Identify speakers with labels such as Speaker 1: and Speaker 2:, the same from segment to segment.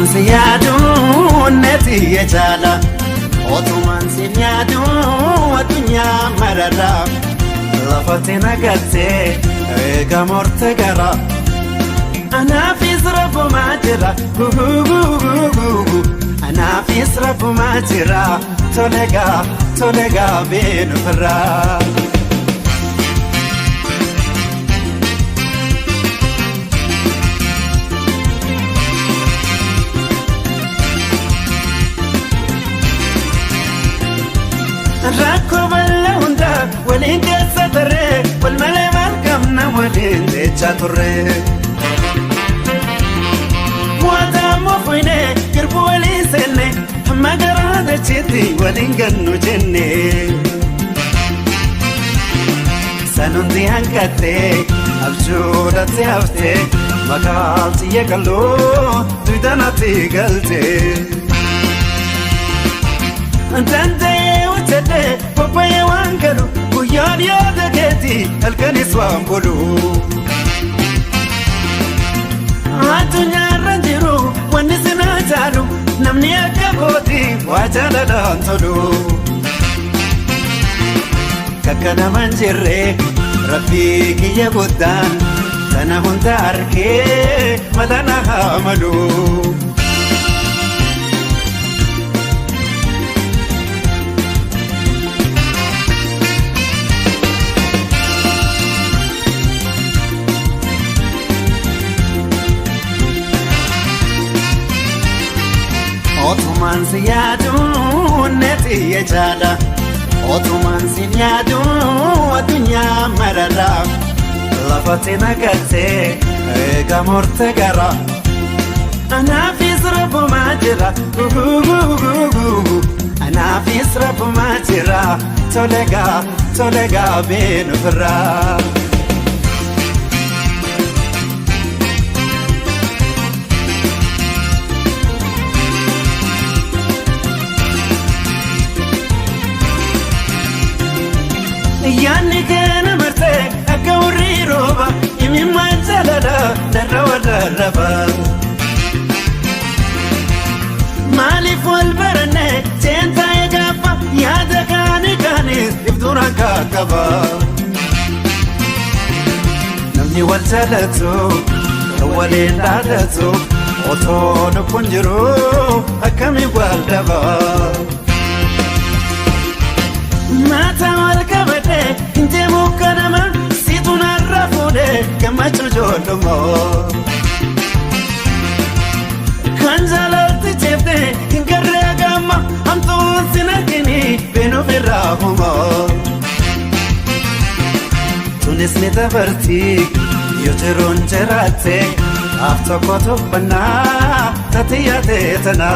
Speaker 1: Otuman siyadu neti yejala Otuman siyadu adunya marara Lafati nagate ega morte gara Ana fi srafu majira Ana fi srafu majira Tolega benu fara Rakko balla hunda walin keessa tarre wal malee maal qabna waliin jecha turre Waata moofine girbu waliin seenne hamma garaa dacheetti waliin gannu jenne Sanuuti hanqatte abjuudhaatti hafte makaalti yeekaloo duudanaatti galte Antante uchete papaye wangalu kuyani yoda geti alkanis wambulu Atunya ranjiru wanisina jalu namni akaboti wajala dantolu Kakana manjire rafiki ya budan sana hunda arke madana hamalu Otuman siyadu neti yejala Otuman siyadu adunya marara Lafati nagate ega morte gara Ana fi srafu majira Ana fi srafu majira Tolega benu fara Yanni kana marte akka warri rooba imimmaan jaalala darra warra raba Maaliif wal baranne seentaa gaafa yaada kaanis ibduun akka qaba Namni wal jaalatu waliin dhaadatu otoo lubbuun jiru akkami wal dhaba Mata wal kabate inte mukanama situna rafude kamachu jolomo Kanjalati chefte inkarre gama amtu sinakini beno firahuma Tunis ne tabarti yoteron cherate afto koto bana tatiyate tana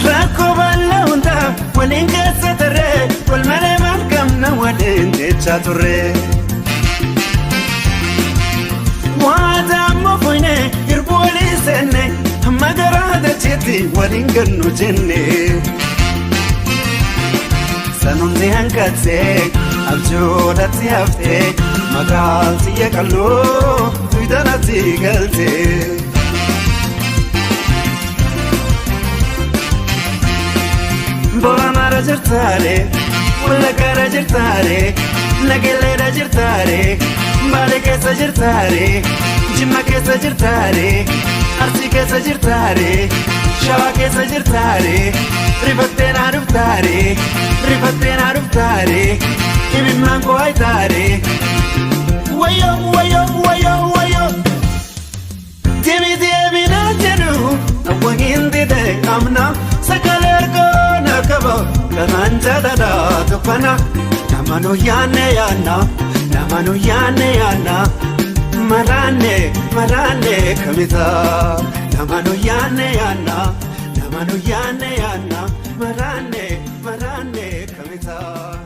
Speaker 1: Rakko balla hunda walin keessa tarre wal malee maal qabna waliin jecha turre Waata moofine girbu waliin seenne hamma garaa dacheetti waliin gannu jenne Sanuuti hanqatte abjuudhaatti hafte makaalti yeekaloo duudanaatti galte Boramara jirtare, mulakara jirtare, nagelera jirtare, bale kesa jirtare, jimma kesa jirtare, arsi kesa jirtare, shawa kesa jirtare, rifattena ruftare, imimman ko aitare. Wayo, Demi na jenu, awagin dide amna, sakaler ko nakabo, kananja dada tupana, namanu yane yana, marane kamita, namanu yane yana, Marane, marane kamita.